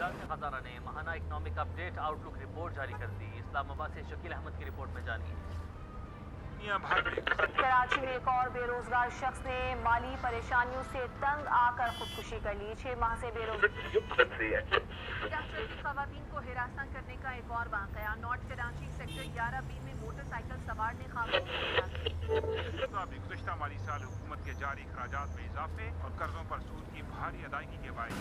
खजाना ने महाना economic update outlook report जारी कर दी। इस्लामाबाद से शकील अहमद की रिपोर्ट में जानिए। कराची में एक और बेरोजगार शख्स ने माली परेशानियों से तंग आकर खुदकुशी कर ली। 6 माह से बेरोजगार खवातीन को हिरासत करने का एक और वाकया। नॉर्थ कराची सेक्टर 11B में मोटरसाइकिल सवार ने गुज़श्ता माली साल हुकूमत के जारी खराजात में इजाफे और कर्जों पर सूद की भारी अदायगी के बायस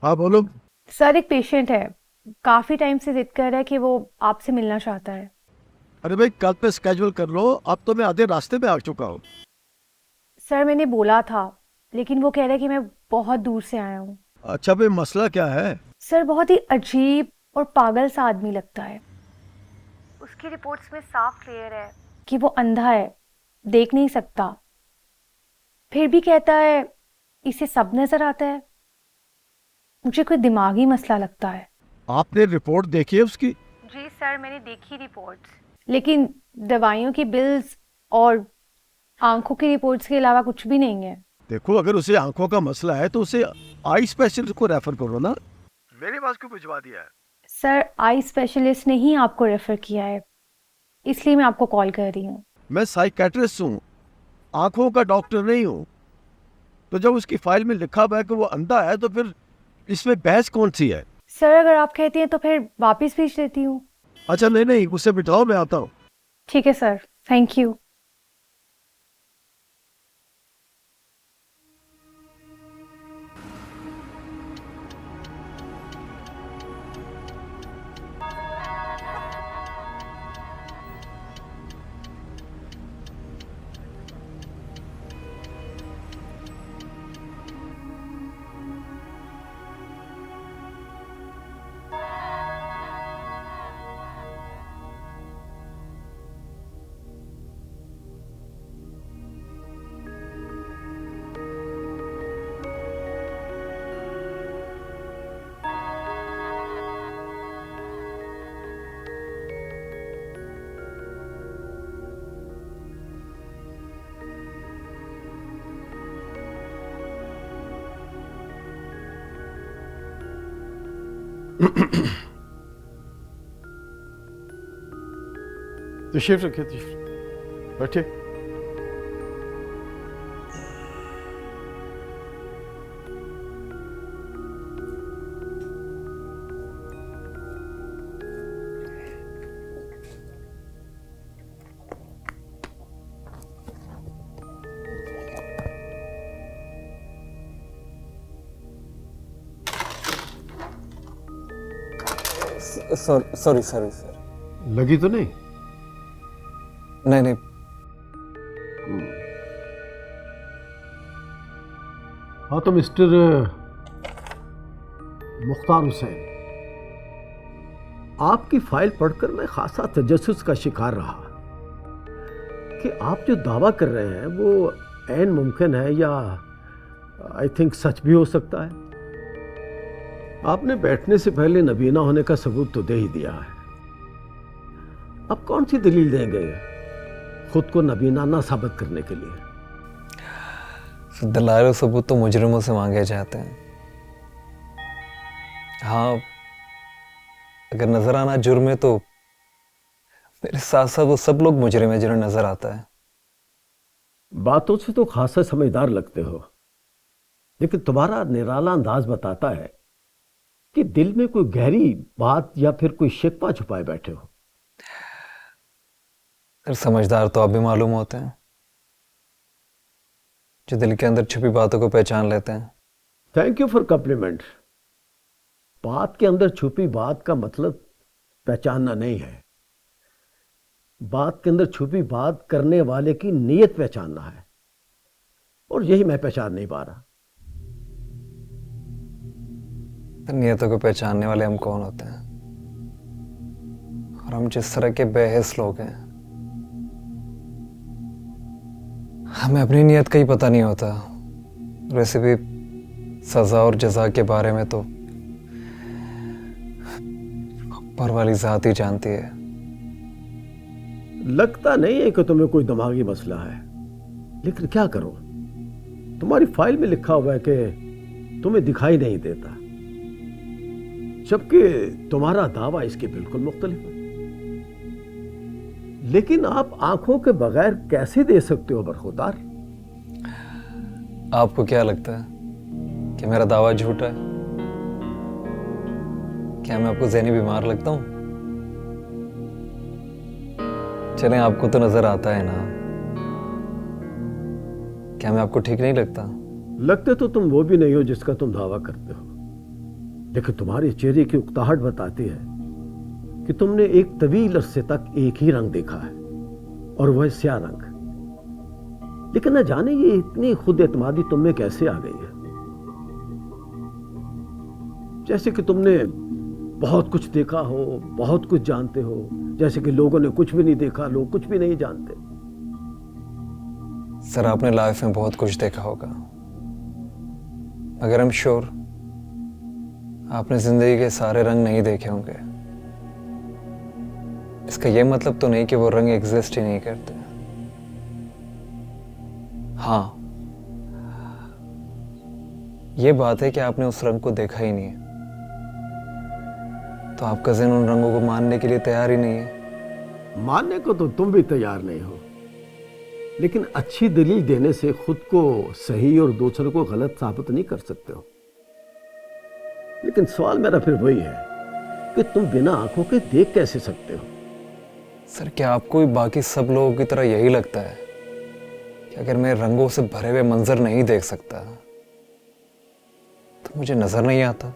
हाँ बोलो। सर एक पेशेंट है, काफी टाइम से जिद कर रहा है कि वो आपसे मिलना चाहता है। अरे भाई कल पे स्केड्यूल कर लो, अब तो मैं आधे रास्ते पे आ चुका हूँ। सर मैंने बोला था, लेकिन वो कह रहा है कि मैं बहुत दूर से आया हूँ। अच्छा भाई मसला क्या है? सर बहुत ही अजीब और पागल सा आदमी लगता है। उसकी रिपोर्ट्स में साफ क्लियर है कि वो अंधा है, देख नहीं सकता, फिर भी कहता है इसे सब नजर आता है। मुझे कोई दिमागी मसला लगता है। आपने रिपोर्ट देखी है उसकी? जी सर मैंने देखी रिपोर्ट्स, लेकिन दवाइयों की बिल्स और आंखों की रिपोर्ट्स के अलावा कुछ भी नहीं है। देखो अगर उसे आंखों का मसला है तो उसे आई स्पेशलिस्ट को रेफर करो ना। मेरे पास क्यों भिजवा दिया है? सर आई स्पेशलिस्ट ने ही आपको रेफर किया है, इसलिए मैं आपको कॉल कर रही हूँ। मैं साइकेट्रिस्ट हूँ, आंखों का डॉक्टर नहीं हूँ। तो जब उसकी फाइल में लिखा हुआ है कि वो अंधा है तो फिर इसमें बहस कौन सी है? सर अगर आप कहती हैं तो फिर वापस भेज देती हूँ। अच्छा नहीं नहीं, उसे बिठाओ, मैं आता हूँ। ठीक है सर, थैंक यू। तशरीफ रखिए, तशरीफ बैठिए। Sorry sir. लगी तो नहीं? नहीं। हाँ तो मिस्टर मुख्तार हुसैन, आपकी फाइल पढ़कर मैं खासा तजस्सुस का शिकार रहा कि आप जो दावा कर रहे हैं वो ऐन मुमकिन है या आई थिंक सच भी हो सकता है। आपने बैठने से पहले नबीना होने का सबूत तो दे ही दिया है। अब कौन सी दलील देंगे खुद को नबीना ना साबित करने के लिए? दलाल और सबूत तो मुजरिमों से मांगे जाते हैं। हाँ, अगर नजर आना जुर्म है तो मेरे साथ साथ वो सब लोग मुजरिम है जिन्हें नजर आता है। बातों से तो खासा समझदार लगते हो, लेकिन तुम्हारा निराला अंदाज बताता है कि दिल में कोई गहरी बात या फिर कोई शिकवा छुपाए बैठे हो। समझदार तो आप भी मालूम होते हैं, जो दिल के अंदर छुपी बातों को पहचान लेते हैं। Thank you for compliment. बात के अंदर छुपी बात का मतलब पहचानना नहीं है, बात के अंदर छुपी बात करने वाले की नीयत पहचानना है, और यही मैं पहचान नहीं पा रहा। नियतों को पहचानने वाले हम कौन होते हैं? और हम जिस तरह के बेहिस लोग हैं, हमें अपनी नियत का ही पता नहीं होता। वैसे भी सजा और जजा के बारे में तो ऊपर वाली जात ही जानती है। लगता नहीं है कि तुम्हें कोई दिमागी मसला है, लेकिन क्या करो, तुम्हारी फाइल में लिखा हुआ है कि तुम्हें दिखाई नहीं देता, जबकि तुम्हारा दावा इसके बिल्कुल मुख्तलिफ है। लेकिन आप आंखों के बगैर कैसे दे सकते हो बरखुरदार? आपको क्या लगता है कि मेरा दावा झूठा है? क्या मैं आपको ज़हनी बीमार लगता हूं? चलें, आपको तो नजर आता है ना, क्या मैं आपको ठीक नहीं लगता? लगते तो तुम वो भी नहीं हो जिसका तुम दावा करते हो, लेकिन तुम्हारे चेहरे की उकताहट बताती है कि तुमने एक तवील अरसे तक एक ही रंग देखा है, और वह स्याह रंग। लेकिन न जाने ये इतनी खुद एतमादी तुम में कैसे आ गई है, जैसे कि तुमने बहुत कुछ देखा हो, बहुत कुछ जानते हो, जैसे कि लोगों ने कुछ भी नहीं देखा, लोग कुछ भी नहीं जानते। सर, आपने लाइफ में बहुत कुछ देखा होगा, मगर आई एम श्योर आपने जिंदगी के सारे रंग नहीं देखे होंगे। इसका यह मतलब तो नहीं कि वो रंग एग्जिस्ट ही नहीं करते। हाँ, ये बात है कि आपने उस रंग को देखा ही नहीं है, तो आपका ज़हन उन रंगों को मानने के लिए तैयार ही नहीं है। मानने को तो तुम भी तैयार नहीं हो, लेकिन अच्छी दलील देने से खुद को सही और दूसरों को गलत साबित नहीं कर सकते हो। लेकिन सवाल मेरा फिर वही है कि तुम बिना आंखों के देख कैसे सकते हो? सर, क्या आपको भी बाकी सब लोगों की तरह यही लगता है कि अगर मैं रंगों से भरे हुए मंजर नहीं देख सकता तो मुझे नजर नहीं आता?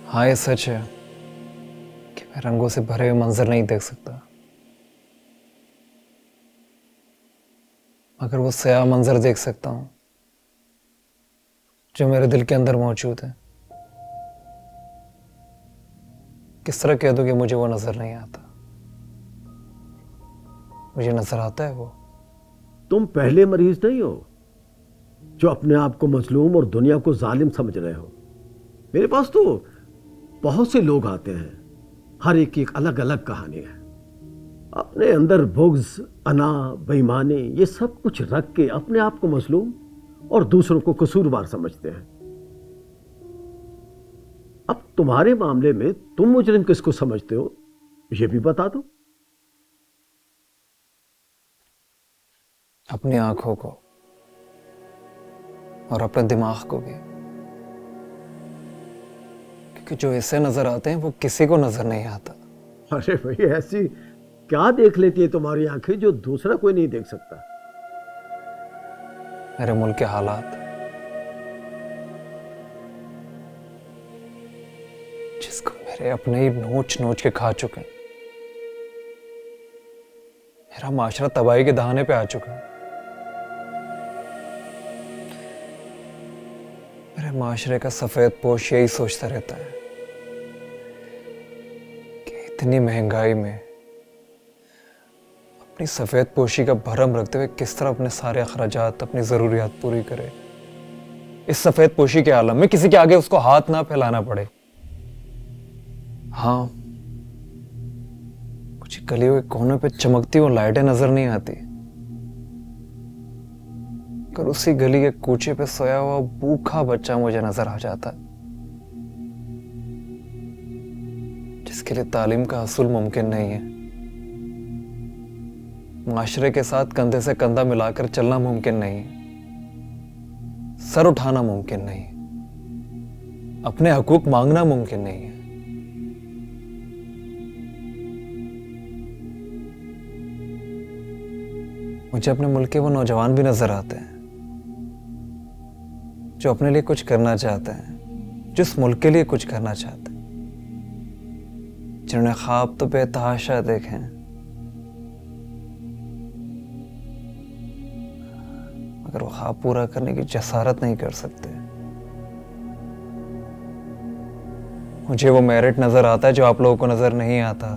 हाँ, ये सच है कि मैं रंगों से भरे हुए मंजर नहीं देख सकता, मगर वो स्याह मंजर देख सकता हूं जो मेरे दिल के अंदर मौजूद है। किस तरह कह दूं कि मुझे वो नजर नहीं आता? मुझे नजर आता है वो। तुम पहले मरीज नहीं हो जो अपने आप को मजलूम और दुनिया को जालिम समझ रहे हो। मेरे पास तो बहुत से लोग आते हैं, हर एक की एक अलग अलग कहानी है। अपने अंदर बुग़्ज़, अना, बेईमानी, ये सब कुछ रख के अपने आप को मजलूम और दूसरों को कसूरवार समझते हैं। अब तुम्हारे मामले में तुम मुजरिम किसको समझते हो, ये भी बता दो। अपनी आंखों को और अपने दिमाग को भी, क्योंकि जो इससे नजर आते हैं वो किसी को नजर नहीं आता। अरे भाई, ऐसी क्या देख लेती है तुम्हारी आंखें जो दूसरा कोई नहीं देख सकता? मेरे मुल्क के हालात, जिसको मेरे अपने ही नोच नोच के खा चुके हैं। मेरा माशरा तबाही के दहाने पे आ चुका है। मेरे माशरे का सफेद पोश यही सोचता रहता है कि इतनी महंगाई में अपनी सफेद पोशी का भरम रखते हुए किस तरह अपने सारे अखराजात, अपनी जरूरियात पूरी करे, इस सफेद पोशी के आलम में किसी के आगे उसको हाथ ना फैलाना पड़े। हाँ, कुछ गली हुए कोने पे चमकती हुई लाइटें नजर नहीं आती, पर उसी गली के कूचे पे सोया हुआ भूखा बच्चा मुझे नजर आ जाता है, जिसके लिए तालीम का हसूल मुमकिन नहीं है, माशरे के साथ कंधे से कंधा मिलाकर चलना मुमकिन नहीं है, सर उठाना मुमकिन नहीं है, अपने हकूक मांगना मुमकिन नहीं है। मुझे अपने मुल्क के वो नौजवान भी नजर आते हैं जो अपने लिए कुछ करना चाहते हैं, जिस मुल्क के लिए कुछ करना चाहते हैं, जिन्होंने ख्वाब तो बेतहाशा देखे हैं, मगर वो ख्वाब पूरा करने की जसारत नहीं कर सकते। मुझे वो मेरिट नजर आता है जो आप लोगों को नजर नहीं आता।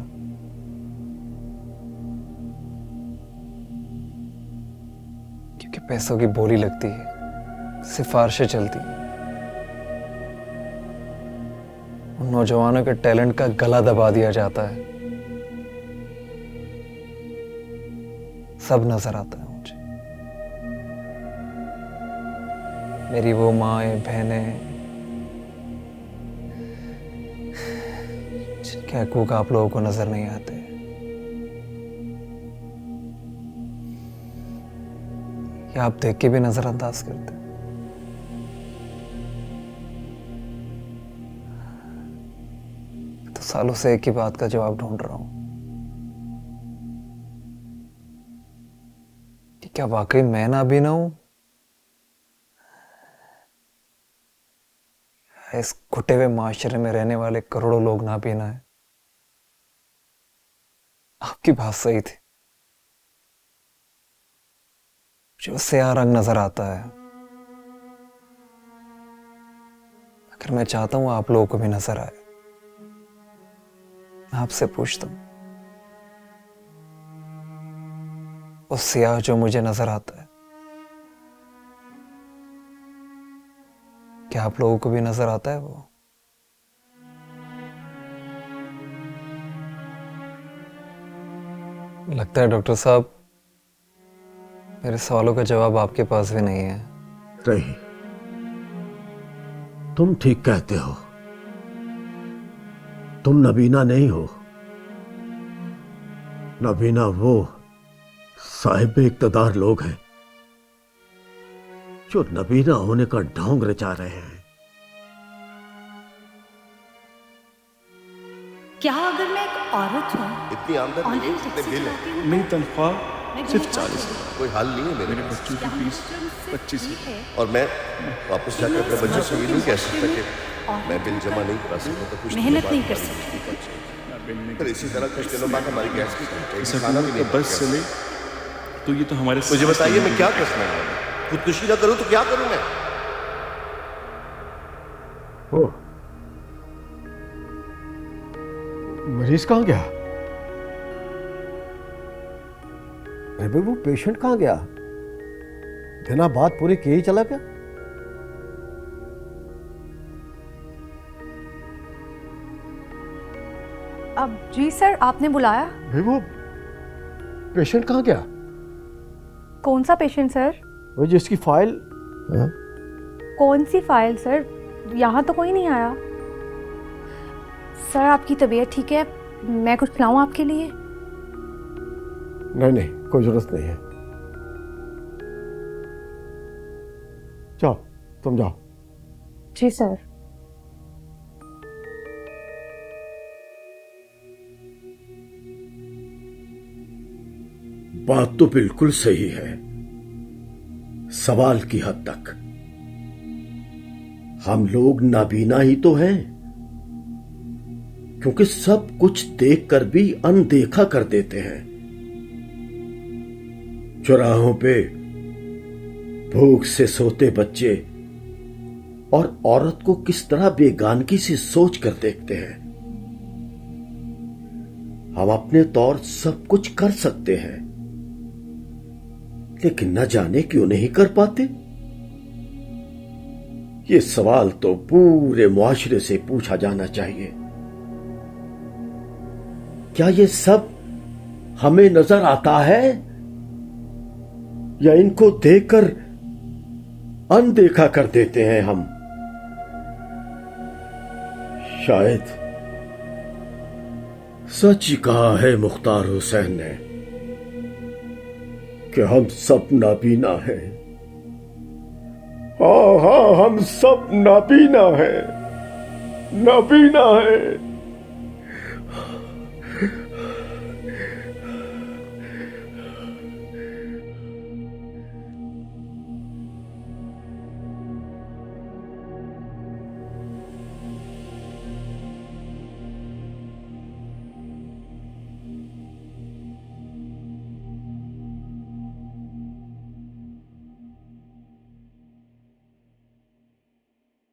क्योंकि पैसों की बोली लगती है, सिफारिशें चलती हैं, उन नौजवानों के टैलेंट का गला दबा दिया जाता है, सब नजर आता है मुझे। मेरी वो माएं बहनें जिनके हकूक आप लोगों को नजर नहीं आते, या आप देख के भी नजरअंदाज करते। तो सालों से एक ही बात का जवाब ढूंढ रहा हूं कि क्या वाकई मैं नाबीना हूं, इस घुटे हुए माशरे में रहने वाले करोड़ों लोग नाबीना है। आपकी बात सही थी, जो स्याह रंग नजर आता है, अगर मैं चाहता हूं आप लोगों को भी नजर आए, मैं आपसे पूछता हूं, वो स्याह जो मुझे नजर आता है, क्या आप लोगों को भी नजर आता है वो? लगता है डॉक्टर साहब मेरे सवालों का जवाब आपके पास भी नहीं है। नहीं, तुम ठीक कहते हो, तुम नबीना नहीं हो। नबीना वो साहिब इक़्तिदार लोग हैं जो नबीना होने का ढोंग रचा रहे हैं। क्या अगर मैं एक औरत हूँ, इतनी आमदनी नहीं है, इतने बिल है। मेरी तनख्वाह सिर्फ 40 है। कोई हाल नहीं है मेरे बच्चों की फीस 25 है। और मैं वापस जाकर अपने बच्चों से ये नहीं कह सकता कि मैं बिल जमा नहीं करा सकता, तो कुछ मेहनत नहीं कर सकती। फिर इसी तरह कुछ दिनों बाद हमारी गैस की खाना भी नहीं बस चले तो ये तो हमारे। मुझे बताइए मैं क्या कर सकता हूँ? खुदकुशी ना करूं तो क्या करूं मैं? ओ, मरीज कहां गया? अरे भाई, वो पेशेंट कहां गया? बिना बात पूरी किए ही चला गया। अब जी सर, आपने बुलाया? भाई, वो पेशेंट कहां गया? कौन सा पेशेंट सर? वो जिसकी फाइल। कौन सी फाइल सर? यहाँ तो कोई नहीं आया। सर आपकी तबीयत ठीक है? मैं कुछ खिलाऊं आपके लिए? नहीं नहीं, कोई जरूरत नहीं है। जाओ, तुम जाओ। जी सर। बात तो बिल्कुल सही है, सवाल की हद तक। हम लोग नाबीना ही तो हैं, क्योंकि सब कुछ देखकर भी अनदेखा कर देते हैं। चौराहों पे भूख से सोते बच्चे और औरत को किस तरह बेगानगी से सोच कर देखते हैं। हम अपने तौर सब कुछ कर सकते हैं, लेकिन न जाने क्यों नहीं कर पाते। ये सवाल तो पूरे मुआशरे से पूछा जाना चाहिए। क्या ये सब हमें नजर आता है, या इनको देखकर अनदेखा कर देते हैं हम? शायद सच ही कहा है मुख्तार हुसैन ने कि हम सब नाबीना हैं। हाँ हाँ, हम सब नाबीना हैं, नाबीना हैं।